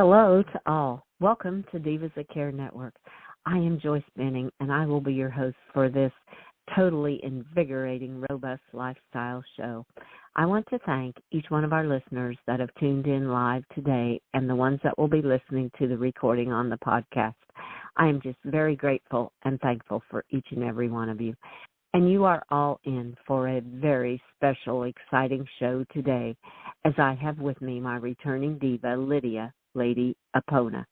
Hello to all. Welcome to Divas That Care Network. I am Joyce Benning, and I will be your host for this totally invigorating, robust lifestyle show. I want to thank each one of our listeners that have tuned in live today and the ones that will be listening to the recording on the podcast. I am just very grateful and thankful for each and every one of you. And you are all in for a very special, exciting show today, as I have with me my returning diva, Lidia Lady Apona.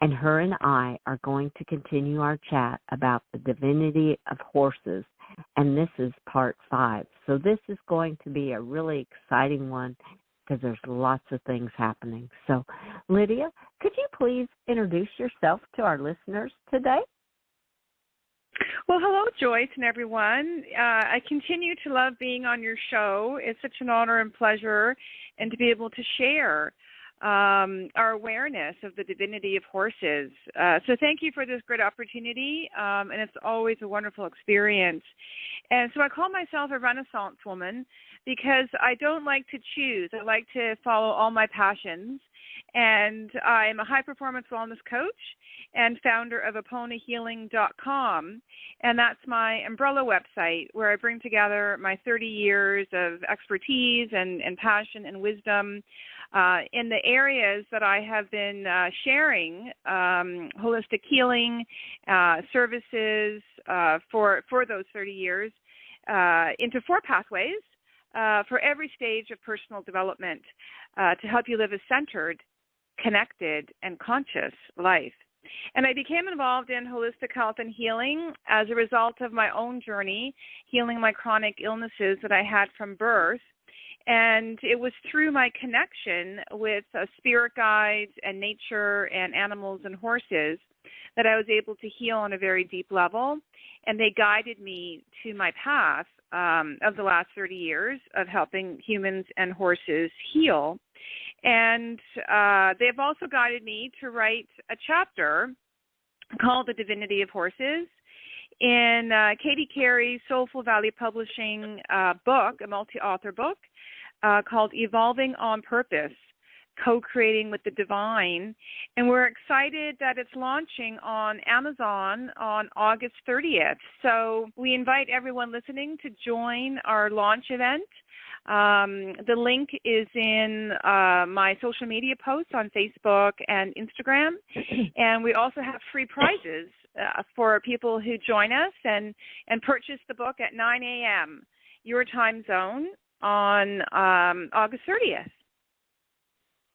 And her and I are going to continue our chat about the divinity of horses, and this is part 5. So this is going to be a really exciting one because there's lots of things happening. So, Lidia, could you please introduce yourself to our listeners today? Well, hello, Joyce and everyone. I continue to love being on your show. It's such an honor and pleasure, and to be able to share our awareness of the divinity of horses. So thank you for this great opportunity, and it's always a wonderful experience. And so I call myself a Renaissance woman because I don't like to choose. I like to follow all my passions. And I'm a high-performance wellness coach and founder of AponaHealing.com, and that's my umbrella website where I bring together my 30 years of expertise and passion and wisdom in the areas that I have been sharing holistic healing services for those 30 years into 4 pathways for every stage of personal development to help you live a centered, connected, and conscious life. And I became involved in holistic health and healing as a result of my own journey, healing my chronic illnesses that I had from birth. And it was through my connection with spirit guides and nature and animals and horses that I was able to heal on a very deep level. And they guided me to my path of the last 30 years of helping humans and horses heal. And they've also guided me to write a chapter called The Divinity of Horses in Katie Carey's Soulful Valley Publishing book, a multi-author book called Evolving on Purpose, Co-Creating with the Divine. And we're excited that it's launching on Amazon on August 30th. So we invite everyone listening to join our launch event. The link is in my social media posts on Facebook and Instagram. And we also have free prizes for people who join us and purchase the book at 9 a.m. your time zone on August 30th.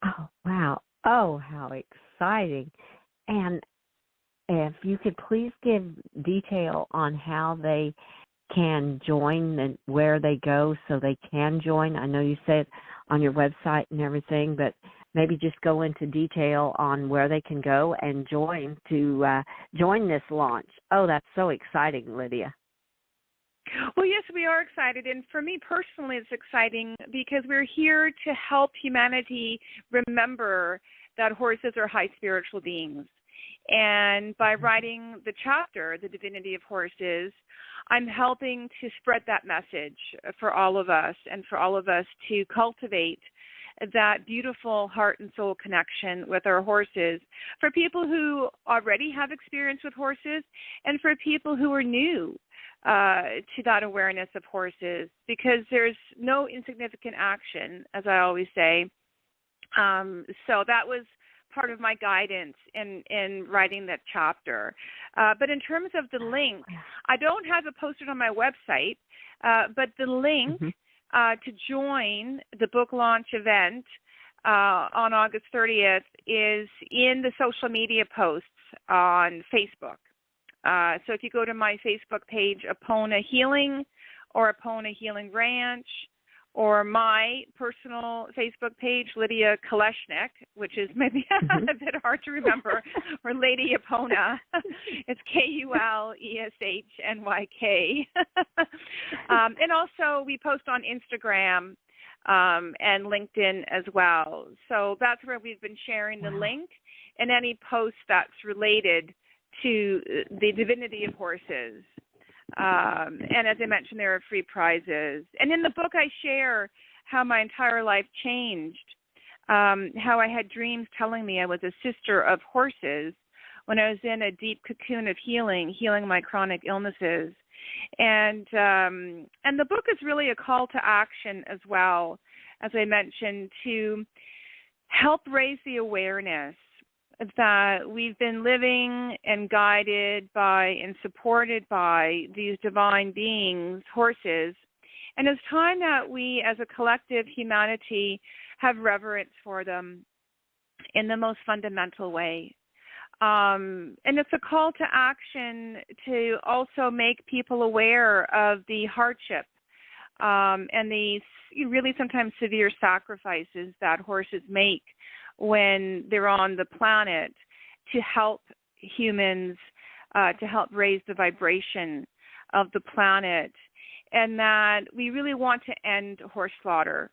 Oh, wow. Oh, how exciting. And if you could please give detail on how they can join and where they go so they can join. I know you said on your website and everything, but maybe just go into detail on where they can go and join this launch. Oh, that's so exciting, Lidia. Well, yes, we are excited. And for me personally, it's exciting because we're here to help humanity remember that horses are high spiritual beings. And by writing the chapter, The Divinity of Horses, I'm helping to spread that message for all of us and for all of us to cultivate that beautiful heart and soul connection with our horses for people who already have experience with horses and for people who are new to that awareness of horses, because there's no insignificant action, as I always say. So that was part of my guidance in writing that chapter. But in terms of the link, I don't have it posted on my website, but the link to join the book launch event on August 30th is in the social media posts on Facebook. So if you go to my Facebook page, Apona Healing or Apona Healing Ranch, or my personal Facebook page, Lidia Kuleshnyk, which is maybe a bit hard to remember, or Lady Apona. It's Kuleshnyk. And also we post on Instagram and LinkedIn as well. So that's where we've been sharing the link and any post that's related to the divinity of horses. And as I mentioned, there are free prizes. And in the book, I share how my entire life changed how I had dreams telling me I was a sister of horses when I was in a deep cocoon of healing my chronic illnesses. And the book is really a call to action as well, as I mentioned, to help raise the awareness that we've been living and guided by and supported by these divine beings, horses. And it's time that we, as a collective humanity, have reverence for them in the most fundamental way. And it's a call to action to also make people aware of the hardship and the really sometimes severe sacrifices that horses make when they're on the planet to help humans, to help raise the vibration of the planet, and that we really want to end horse slaughter.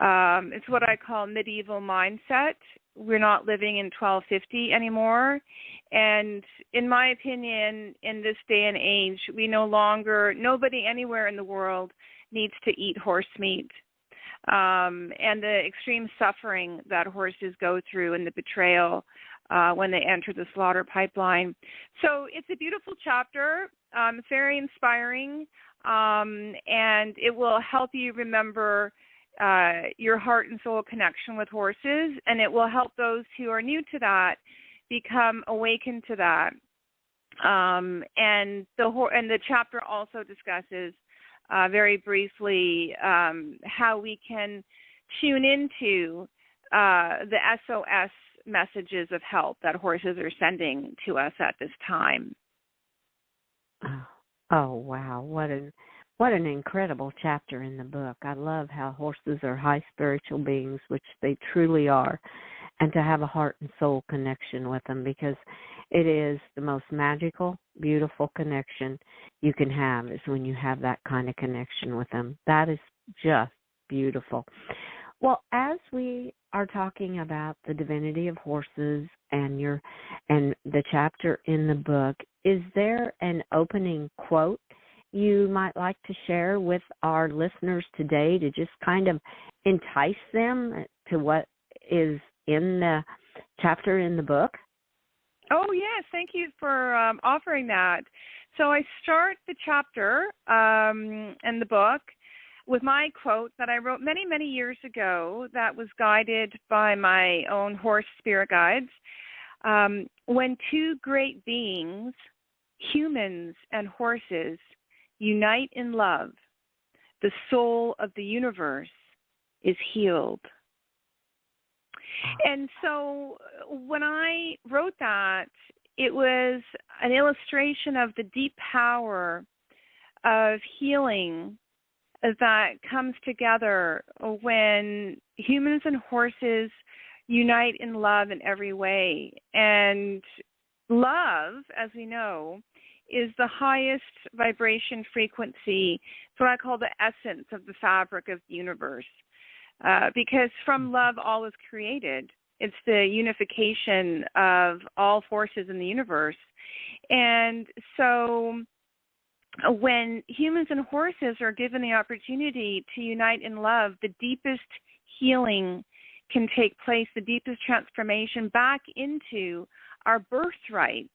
It's what I call medieval mindset. We're not living in 1250 anymore. And in my opinion, in this day and age, nobody anywhere in the world needs to eat horse meat. And the extreme suffering that horses go through and the betrayal when they enter the slaughter pipeline. So it's a beautiful chapter. It's very inspiring, and it will help you remember your heart and soul connection with horses, and it will help those who are new to that become awakened to that. And the chapter also discusses very briefly how we can tune into the SOS messages of help that horses are sending to us at this time. Oh wow, what an incredible chapter in the book. I love how horses are high spiritual beings, which they truly are, and to have a heart and soul connection with them, because it is the most magical, beautiful connection you can have, is when you have that kind of connection with them. That is just beautiful. Well, as we are talking about the divinity of horses and the chapter in the book, is there an opening quote you might like to share with our listeners today to just kind of entice them to what is in the chapter in the book? Oh, yes. Thank you for offering that. So I start the chapter in the book with my quote that I wrote many, many years ago that was guided by my own horse spirit guides. When two great beings, humans and horses, unite in love, the soul of the universe is healed. And so when I wrote that, it was an illustration of the deep power of healing that comes together when humans and horses unite in love in every way. And love, as we know, is the highest vibration frequency. It's what I call the essence of the fabric of the universe. Because from love, all is created. It's the unification of all forces in the universe. And so when humans and horses are given the opportunity to unite in love, the deepest healing can take place, the deepest transformation back into our birthright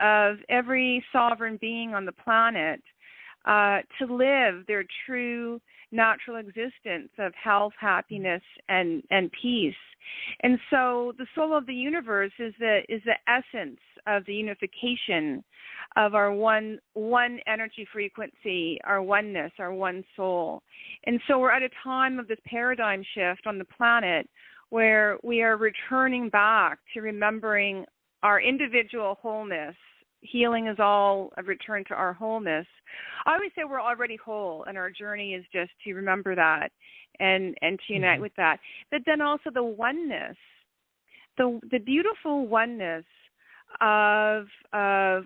of every sovereign being on the planet to live their true natural existence of health, happiness, and peace. And so the soul of the universe is the essence of the unification of our one energy frequency, our oneness, our one soul. And so we're at a time of this paradigm shift on the planet where we are returning back to remembering our individual wholeness. Healing is all a return to our wholeness. I always say we're already whole, and our journey is just to remember that and to unite with that. But then also the oneness, the beautiful oneness of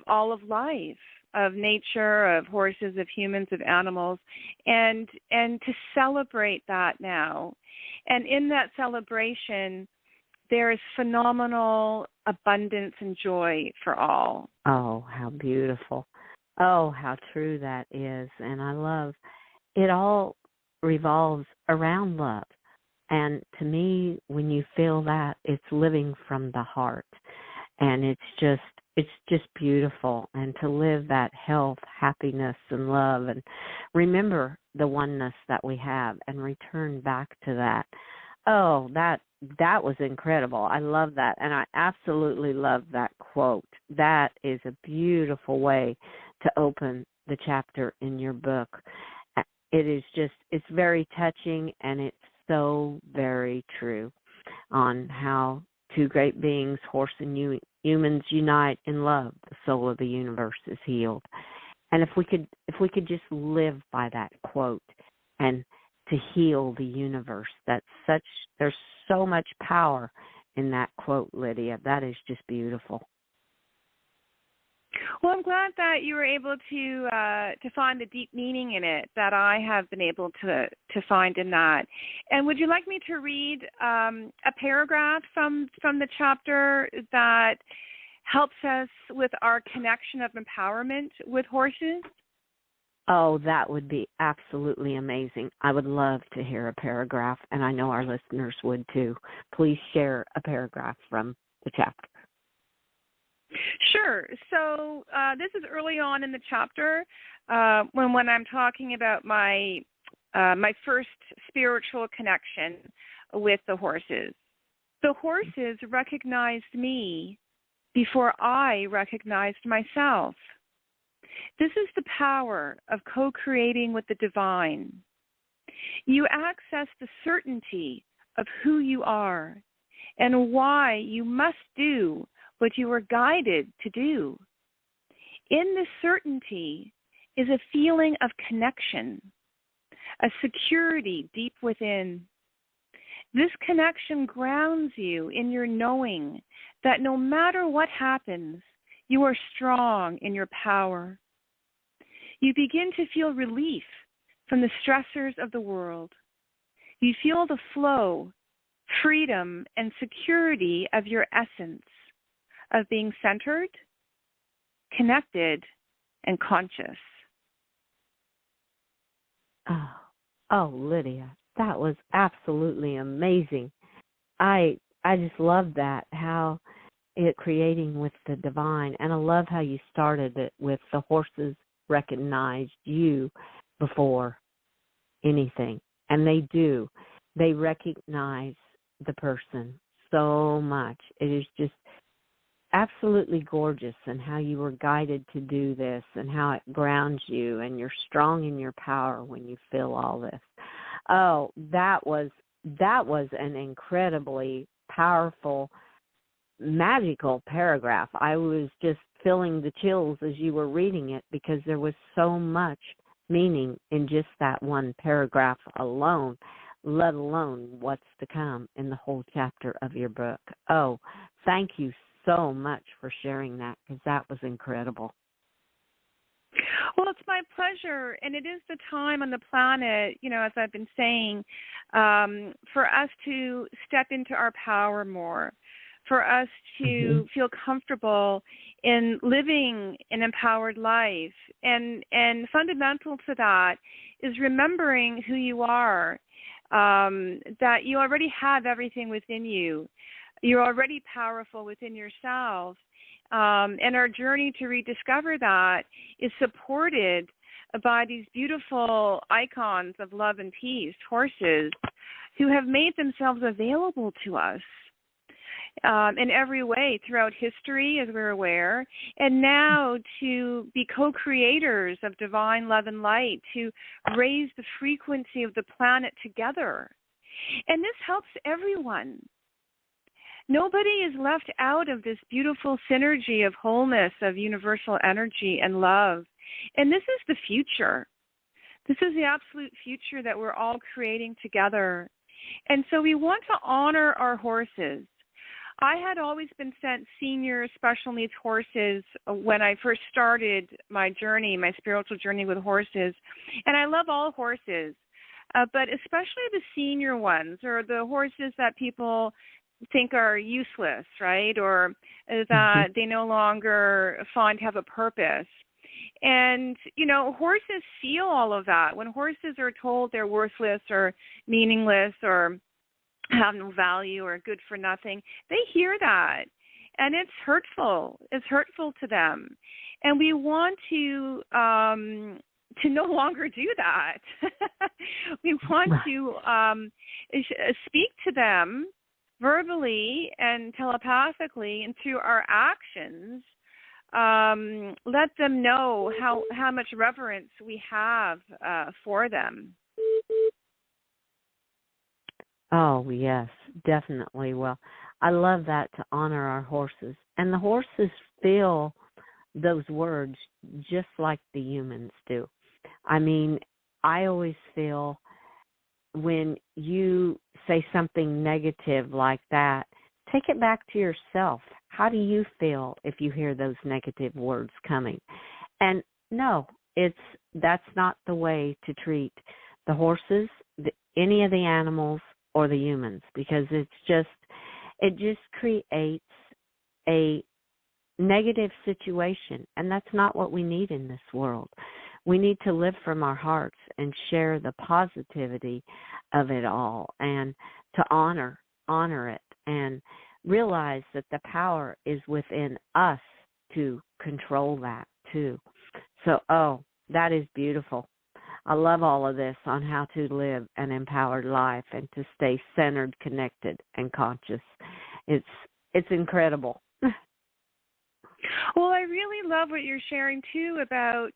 all of life, of nature, of horses, of humans, of animals, and to celebrate that now. And in that celebration, there is phenomenal abundance and joy for all. Oh, how beautiful. Oh, how true that is. And I love it. All revolves around love. And to me, when you feel that, it's living from the heart. And it's just beautiful. And to live that health, happiness, and love, and remember the oneness that we have and return back to that. Oh, that was incredible. I love that. And I absolutely love that quote. That is a beautiful way to open the chapter in your book. It is just, it's very touching, and it's so very true on how two great beings, horse and humans, unite in love. The soul of the universe is healed. And if we could just live by that quote and to heal the universe, there's so much power in that quote, Lydia. That is just beautiful. Well, I'm glad that you were able to find the deep meaning in it that I have been able to find in that. And would you like me to read a paragraph from the chapter that helps us with our connection of empowerment with horses? Oh, that would be absolutely amazing. I would love to hear a paragraph, and I know our listeners would too. Please share a paragraph from the chapter. Sure. So this is early on in the chapter when I'm talking about my first spiritual connection with the horses. The horses recognized me before I recognized myself. This is the power of co-creating with the divine. You access the certainty of who you are and why you must do what you were guided to do. In this certainty is a feeling of connection, a security deep within. This connection grounds you in your knowing that no matter what happens, you are strong in your power. You begin to feel relief from the stressors of the world. You feel the flow, freedom, and security of your essence, of being centered, connected, and conscious. Oh, Lydia, that was absolutely amazing. I just love that, how it creating with the divine, and I love how you started it with the horses recognized you before anything, and they do. They recognize the person so much. It is just absolutely gorgeous, and how you were guided to do this, and how it grounds you, and you're strong in your power when you feel all this. Oh, that was an incredibly powerful, magical paragraph. I was just feeling the chills as you were reading it, because there was so much meaning in just that one paragraph alone, let alone what's to come in the whole chapter of your book. Oh, thank you so much for sharing that, because that was incredible. Well, it's my pleasure, and it is the time on the planet, as I've been saying, for us to step into our power more, for us to feel comfortable in living an empowered life. And fundamental to that is remembering who you are, that you already have everything within you. You're already powerful within yourself. And our journey to rediscover that is supported by these beautiful icons of love and peace, horses, who have made themselves available to us in every way throughout history, as we're aware, and now to be co-creators of divine love and light, to raise the frequency of the planet together. And this helps everyone. Nobody is left out of this beautiful synergy of wholeness, of universal energy and love. And this is the future. This is the absolute future that we're all creating together. And so we want to honor our horses. I had always been sent senior special needs horses when I first started my journey, my spiritual journey with horses. And I love all horses, but especially the senior ones, or the horses that people think are useless, right? Or that they no longer find have a purpose. And, horses feel all of that. When horses are told they're worthless or meaningless or have no value or good for nothing. They hear that, and it's hurtful. It's hurtful to them, and we want to no longer do that. We want to speak to them verbally and telepathically, and through our actions, let them know how much reverence we have for them. Oh, yes, definitely. Well, I love that, to honor our horses. And the horses feel those words just like the humans do. I mean, I always feel when you say something negative like that, take it back to yourself. How do you feel if you hear those negative words coming? And no, that's not the way to treat the horses, any of the animals, or the humans, because it just creates a negative situation, and that's not what we need in this world. We need to live from our hearts and share the positivity of it all, and to honor it, and realize that the power is within us to control that too. So, that is beautiful. I love all of this on how to live an empowered life and to stay centered, connected, and conscious. It's incredible. Well, I really love what you're sharing too about,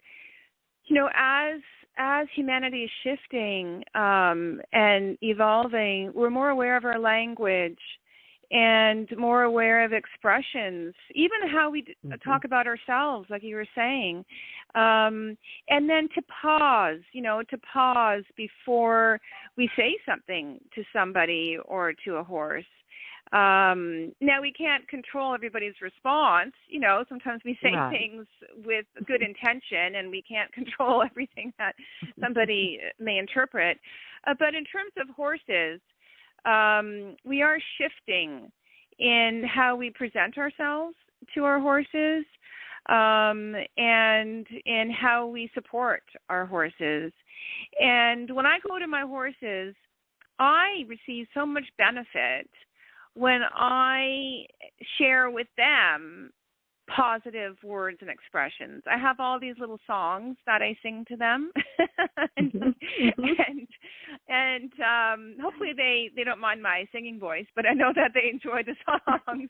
as humanity is shifting and evolving, we're more aware of our language and more aware of expressions, even how we talk about ourselves, like you were saying. And then to pause before we say something to somebody or to a horse. Now, we can't control everybody's response. Sometimes we say things with good intention, and we can't control everything that somebody may interpret. But in terms of horses, we are shifting in how we present ourselves to our horses, and in how we support our horses. And when I go to my horses, I receive so much benefit when I share with them positive words and expressions. I have all these little songs that I sing to them, and hopefully they don't mind my singing voice, but I know that they enjoy the songs.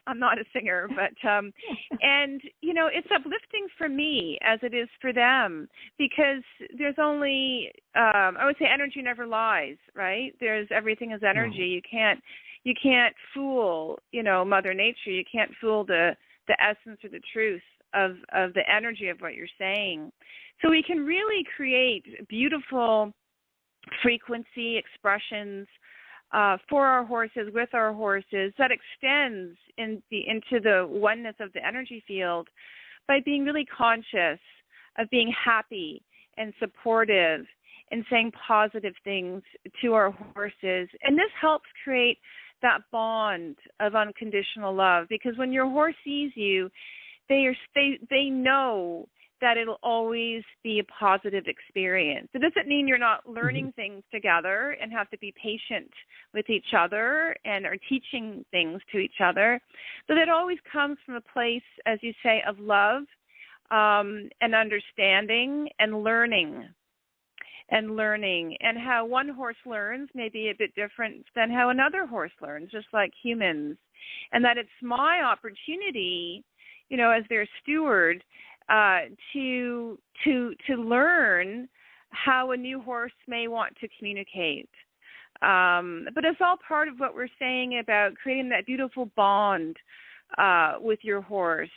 I'm not a singer, but and it's uplifting for me as it is for them, because there's only I would say energy never lies, right? There's everything is energy. You can't fool Mother Nature. You can't fool the essence or the truth of the energy of what you're saying. So we can really create beautiful frequency expressions for our horses, with our horses, that extends into the oneness of the energy field by being really conscious of being happy and supportive and saying positive things to our horses. And this helps create that bond of unconditional love, because when your horse sees you, they know that it'll always be a positive experience. It doesn't mean you're not learning things together and have to be patient with each other and are teaching things to each other, but it always comes from a place, as you say, of love and understanding and learning. And how one horse learns may be a bit different than how another horse learns, just like humans. And that it's my opportunity, as their steward, to learn how a new horse may want to communicate. But it's all part of what we're saying about creating that beautiful bond with your horse.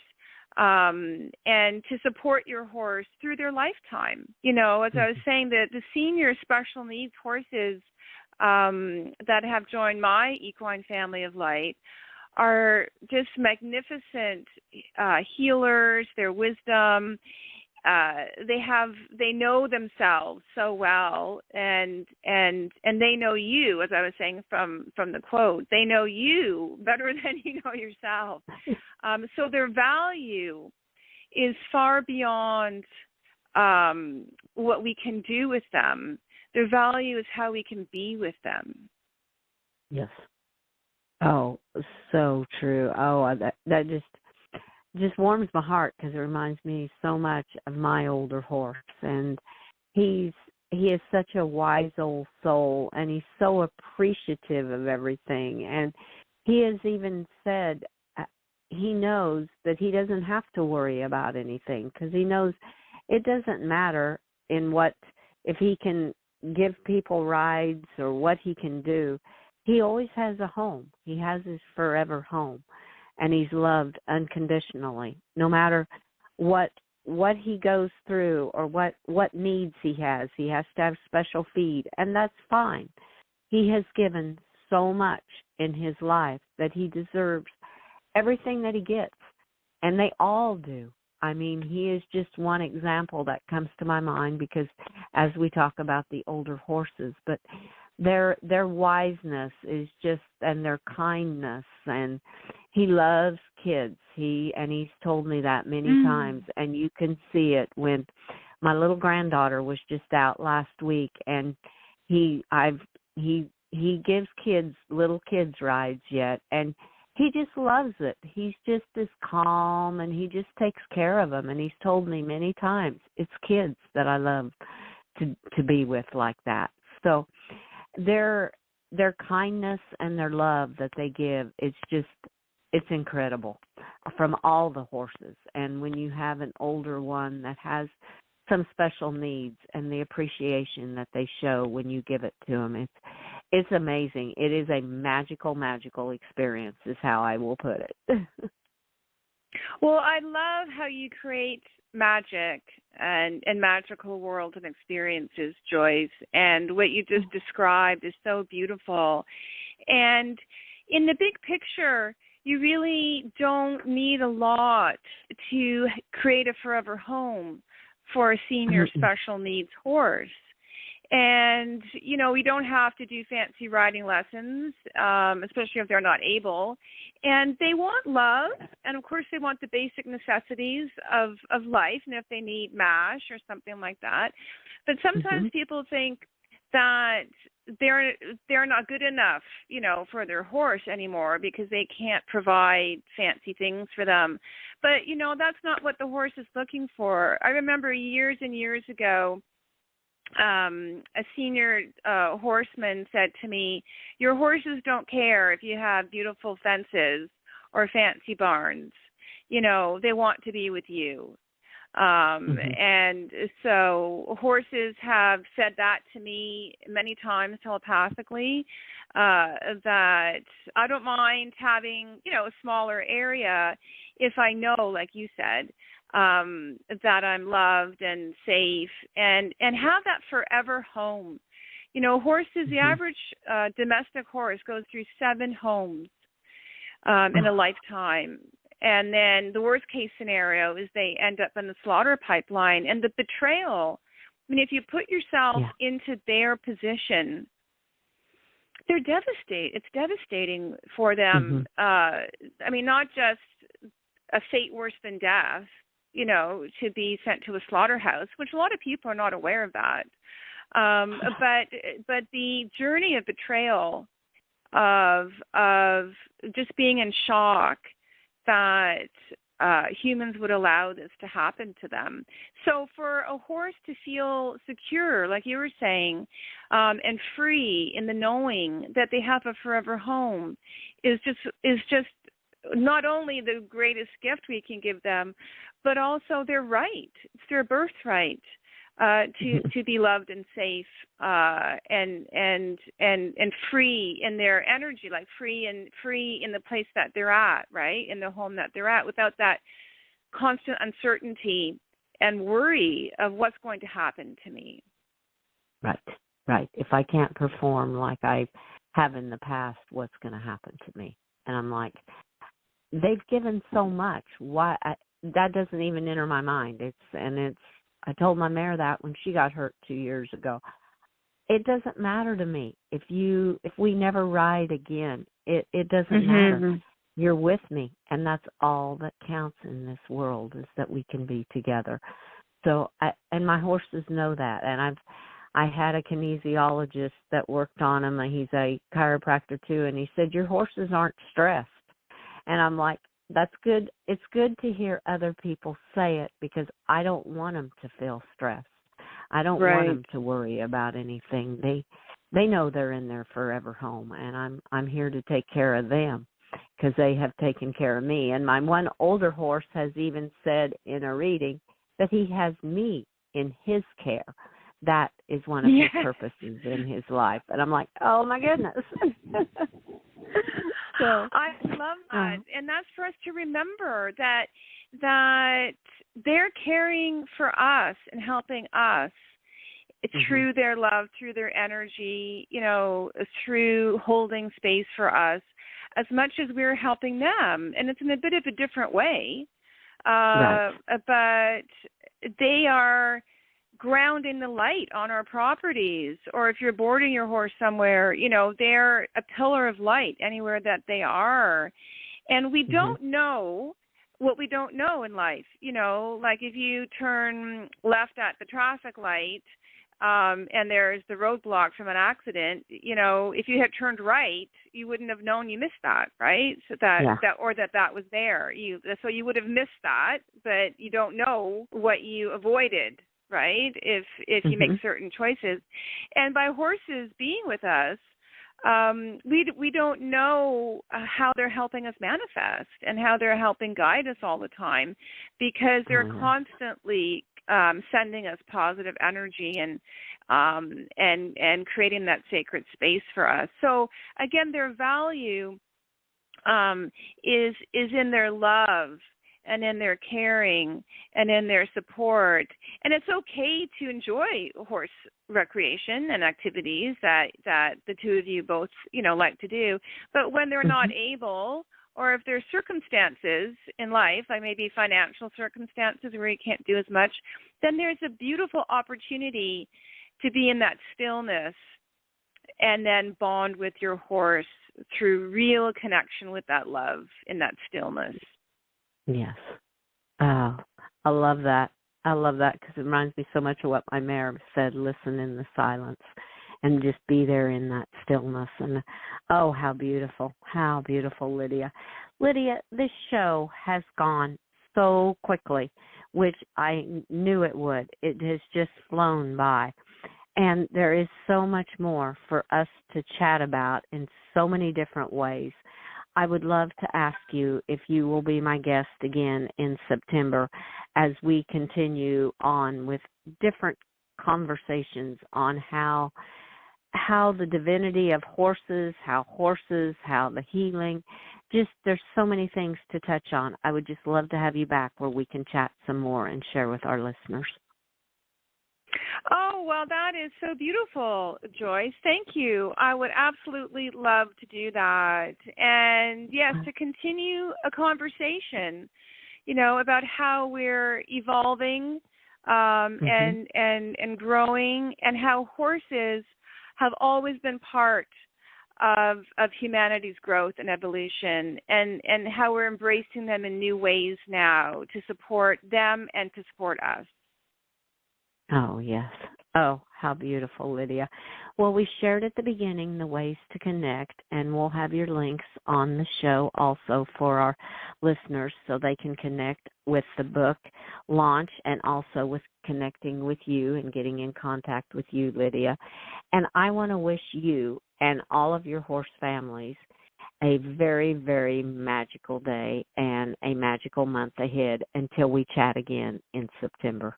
And to support your horse through their lifetime. As I was saying, the senior special needs horses that have joined my equine family of light are just magnificent healers. Their wisdom, they know themselves so well, and they know you, as I was saying from the quote. They know you better than you know yourself. So their value is far beyond what we can do with them. Their value is how we can be with them. Yes. Oh, so true. Oh, that just warms my heart because it reminds me so much of my older horse, and he is such a wise old soul, and he's so appreciative of everything. And he has even said he knows that he doesn't have to worry about anything because he knows it doesn't matter in what, if he can give people rides or what he can do. He always has a home. He has his forever home, and he's loved unconditionally, no matter what he goes through or what needs he has. He has to have special feed, and that's fine. He has given so much in his life that he deserves everything that he gets, and they all do. I mean, he is just one example that comes to my mind because as we talk about the older horses, but their wiseness is just, and their kindness, and he loves kids. He's told me that many times, and you can see it when my little granddaughter was just out last week, and he gives little kids rides yet, and he just loves it. He's just as calm, and he just takes care of them. And he's told me many times, it's kids that I love to be with like that. So their kindness and their love that they give, it's incredible from all the horses. And when you have an older one that has some special needs and the appreciation that they show when you give it to them, it's amazing. It is a magical experience is how I will put it. Well, I love how you create magic and magical worlds and experiences, Joyce. And what you just described is so beautiful. And in the big picture, you really don't need a lot to create a forever home for a senior special needs horse. And, we don't have to do fancy riding lessons, especially if they're not able. And they want love, and of course they want the basic necessities of life, and if they need MASH or something like that. But sometimes people think that they're not good enough, for their horse anymore because they can't provide fancy things for them. But, that's not what the horse is looking for. I remember years and years ago, a senior horseman said to me, your horses don't care if you have beautiful fences or fancy barns. They want to be with you. And so horses have said that to me many times telepathically, that I don't mind having, a smaller area if I know, like you said, that I'm loved and safe, and have that forever home. Horses, the average domestic horse goes through 7 homes in a lifetime. And then the worst case scenario is they end up in the slaughter pipeline. And the betrayal, if you put yourself into their position, they're devastated. It's devastating for them. Not just a fate worse than death, to be sent to a slaughterhouse, which a lot of people are not aware of that. But the journey of betrayal, of just being in shock that humans would allow this to happen to them. So for a horse to feel secure, like you were saying, and free in the knowing that they have a forever home is just not only the greatest gift we can give them, but also their right. It's their birthright to be loved and safe and free in their energy, like free in the place that they're at, right? In the home that they're at, without that constant uncertainty and worry of what's going to happen to me. Right. If I can't perform like I have in the past, what's going to happen to me? And I'm like, they've given so much. Why? That doesn't even enter my mind. I told my mare that when she got hurt 2 years ago. It doesn't matter to me if we never ride again. It doesn't matter. You're with me, and that's all that counts in this world, is that we can be together. So, and my horses know that, and I had a kinesiologist that worked on him, and he's a chiropractor too, and he said, your horses aren't stressed. And I'm like, that's good. It's good to hear other people say it, because I don't want them to feel stressed. I don't want them to worry about anything. They know they're in their forever home, and I'm here to take care of them, because they have taken care of me. And my one older horse has even said in a reading that he has me in his care. That is one of his purposes in his life. And I'm like, oh, my goodness. So I love that. And that's for us to remember that they're caring for us and helping us through their love, through their energy, through holding space for us, as much as we're helping them. And it's in a bit of a different way. But they are grounding the light on our properties, or if you're boarding your horse somewhere, they're a pillar of light anywhere that they are. And we don't know what we don't know in life. Like if you turn left at the traffic light, and there's the roadblock from an accident, if you had turned right, you wouldn't have known you missed that, right? So that was there. So you would have missed that, but you don't know what you avoided, right? If you make certain choices. And by horses being with us, we don't know how they're helping us manifest and how they're helping guide us all the time, because they're constantly sending us positive energy and creating that sacred space for us. So again, their value is in their love and in their caring and in their support. And it's okay to enjoy horse recreation and activities that the two of you both, like to do. But when they're not able, or if there's circumstances in life, like maybe financial circumstances where you can't do as much, then there's a beautiful opportunity to be in that stillness and then bond with your horse through real connection with that love in that stillness. Yes. Oh, I love that. I love that, because it reminds me so much of what my mare said, listen in the silence and just be there in that stillness. And oh, how beautiful, Lydia. Lydia, this show has gone so quickly, which I knew it would. It has just flown by. And there is so much more for us to chat about in so many different ways. I would love to ask you if you will be my guest again in September as we continue on with different conversations on how the divinity of horses, how the healing, just there's so many things to touch on. I would just love to have you back where we can chat some more and share with our listeners. Oh, well, that is so beautiful, Joyce. Thank you. I would absolutely love to do that. And, yes, to continue a conversation, about how we're evolving and growing, and how horses have always been part of humanity's growth and evolution, and how we're embracing them in new ways now to support them and to support us. Oh, yes. Oh, how beautiful, Lydia. Well, we shared at the beginning the ways to connect, and we'll have your links on the show also for our listeners so they can connect with the book launch and also with connecting with you and getting in contact with you, Lydia. And I want to wish you and all of your horse families a very, very magical day and a magical month ahead until we chat again in September.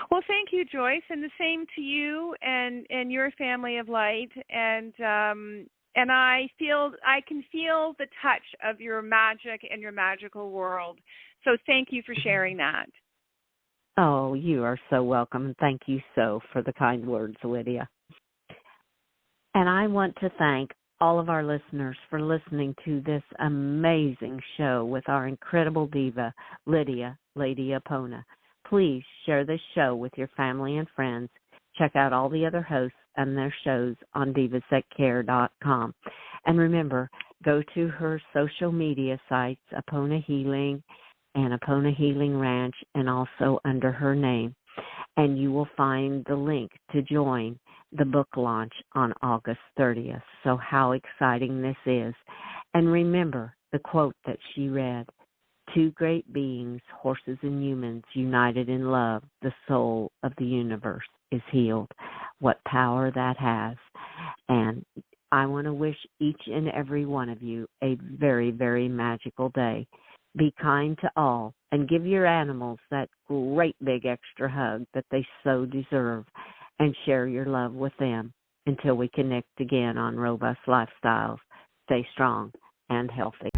Well, thank you, Joyce, and the same to you and your family of light. And I can feel the touch of your magic and your magical world. So thank you for sharing that. Oh, you are so welcome. Thank you so for the kind words, Lydia. And I want to thank all of our listeners for listening to this amazing show with our incredible diva, Lydia, Lady Apona. Please share this show with your family and friends. Check out all the other hosts and their shows on divasthatcare.com. And remember, go to her social media sites, Apona Healing and Apona Healing Ranch, and also under her name. and you will find the link to join the book launch on August 30th. So how exciting this is. And remember the quote that she read, "Two great beings, horses and humans, united in love, the soul of the universe is healed." What power that has. And I want to wish each and every one of you a very, very magical day. Be kind to all and give your animals that great big extra hug that they so deserve, and share your love with them until we connect again on Robust Lifestyles. Stay strong and healthy.